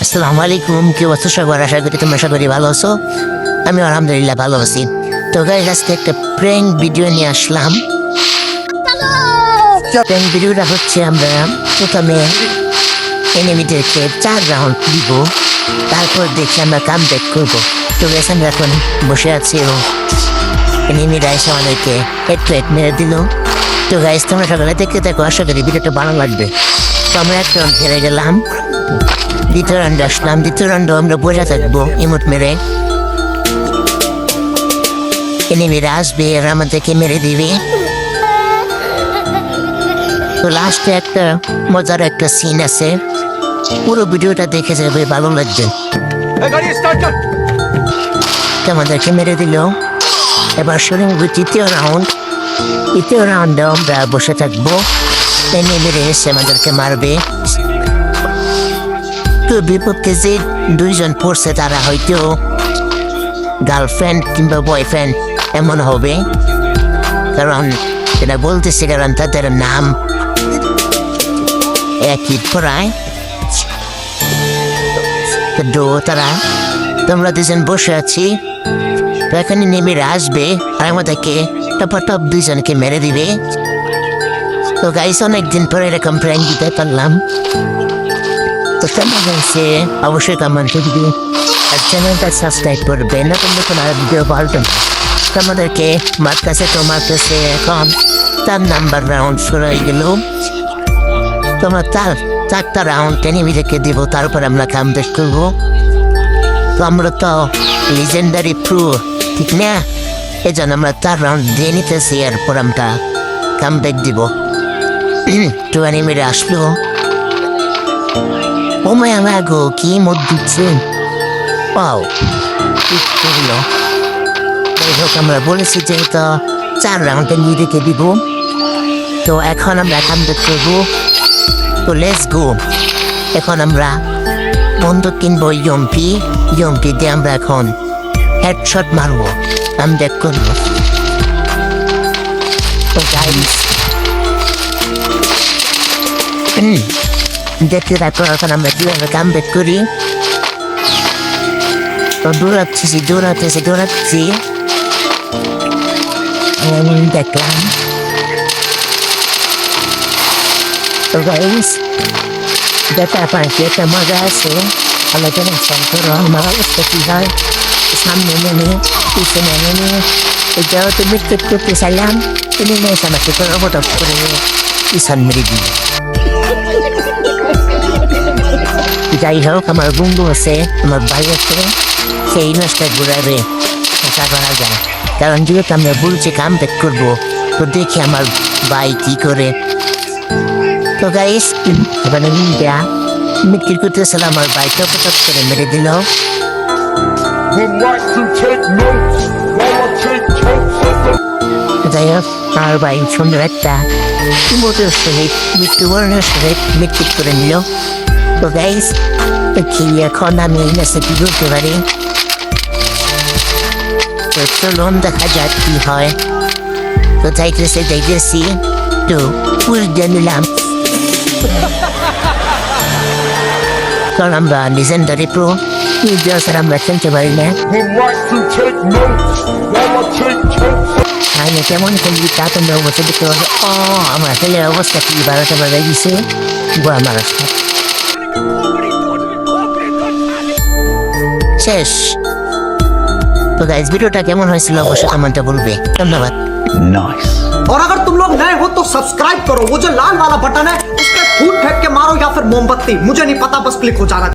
আসসালামু আলাইকুম, কি অবস্থা সবার? আশা করি তোমরা সবাই ভালো আছো। আমি আলহামদুলিল্লাহ ভালো আছি। তো গাইস, আজকে একটা প্র্যাঙ্ক ভিডিও নিয়ে আসলাম। প্র্যাঙ্ক ভিডিওটা হচ্ছে আমরা প্রথমে এনিমিদেরকে 4 রাউন্ড দিব, তারপর দেখি আমরা কাম ব্যাক করবো। তো গাইস, আমরা এখন বসে আছি এবং এনিমিরা এসে আমাদেরকে হেড মেরে দিল। তো গাইস, তোমরা সকালে দেখতে থাকো, আশা করি ভিডিওটা ভালো লাগবে। তো আমরা একটা রাউন্ড হেরে গেলাম, দ্বিতীয় রাউন্ডে আসলাম। দ্বিতীয় রাউন্ডে আমরা বসে থাকবো ইমোট মেরে, এনিমিরা আসবে আর আমাদেরকে মেরে দিবে। তো লাস্টে একটা মজার একটা সিন আছে, পুরো ভিডিওটা দেখে যাবে, ভালো লাগবে। আমাদেরকে মেরে দিল। এবার শুরু হবে তৃতীয় রাউন্ড। তৃতীয় রাউন্ডে আমরা বসে থাকবো, এনিমিরা এসে আমাদেরকে মারবে। তো বিপক্ষে যে দুইজন পড়ছে তারা হয়তো গার্লফ্রেন্ড কিংবা বয়ফ্রেন্ড এমন হবে, কারণ এটা বলতেছে, কারণ তাদের নাম একই প্রায়। তো তারা তোমরা দুজন বসে আছি, তো এখানে নেমে আসবে আর আমাদেরকে টপ দুইজনকে মেরে দিবে। তো গাইস, অনেকদিন পরে এরকম প্র্যাঙ্ক দিতে পারলাম। তো কেমন হয়েছে অবশ্যই কমেন্ট করবে আর চ্যানেলটা সাবস্ক্রাইব করবে, নতুন নতুন আর ভিডিও পাল্টান। আমাদেরকে মারতেছে, তো মারতেছে। এখন 4 নাম্বার রাউন্ড শুরু হয়ে গেল। তোমরা 4টা রাউন্ড এনিমিদেরকে দিব, তারপর আমরা কাম ব্যাক করবো। তো আমরা তো লিজেন্ডারি প্রো, ঠিক না? এই জন্য আমরা 4 রাউন্ড দিয়ে নিতেছি, এরপর আমরা কাম ব্যাক দিব। তো এনিমিরা আসলো। ও মায়া গো, কি মদ দিচ্ছে! পাও করলো। যাই হোক, আমরা বলেছি যে তো 4 রাউন্ডে নিজেকে দিব। তো এখন আমরা কাম ব্যাক করবো। তো লেটস গো। এখন আমরা বন্দুক কিনবো, ইয়ম্পি দিয়ে আমরা এখন হেডশট মারবো, কাম ব্যাক করবো। তো গাইস, দেখতে থাকো এখন আমরা কীভাবে কাম ব্যাক করি। তো দৌড়াচ্ছি। দেখলাম। তো গাইস, দেখা পাচ্ছি একটা মজা আছে। আমরা যখন ফোন করো, আমার অবস্থা কী হয়, সামনে নেমে পিছনে নেমে যেহেতু বিক্রিট করতে চাইলাম, তিনি নেই আমাকে অবটপ করে পিছন মেরে দিই। যাই হোক, আমার বন্ধু আছে, আমার ভাই আছে, সেই ইনভেস্টার ঘুরাবে আশা করা যায়। কারণ যেহেতু আমরা বলছি কাম ব্যাক করবো, তো দেখি আমার ভাই কি করে। তো গাইস, এবার বিক্রি করতেছিল, আমার বাইকটা পটাপ করে মেরে দিল। যাই হোক, আমার ভাই সুন্দর একটা ইমোটের সহিত মৃত্যুবরণের সহিত বিক্রি করে নিল। তো গাইস, কি এখন আমি এই মেসেজটি বলতে পারি। তো চলুন দেখা যাক কি হয়। তো যাইতেছি তো পুশ দিয়ে নিলাম, কারণ আমরা লিজেন্ডারি প্রো, আমরা খেলতে পারি না। আমি কেমন খেলবি তা তোমরা অবশ্যই দেখতে পারবে। আমার ছেলের অবস্থা কি 12টা বাজে গেছে, আমার শেষ। তো গাইস, ভিডিওটা কেমন হয়েছিল অবশ্যই কমেন্টে বলবে। ধন্যবাদ। और अगर तुम लोग नए हो तो सब्सक्राइब करो, वो जो लाल वाला बटन है उस पर फूट फेंक के मारो या फिर मोमबत्ती, मुझे नहीं पता, बस क्लिक हो जाना।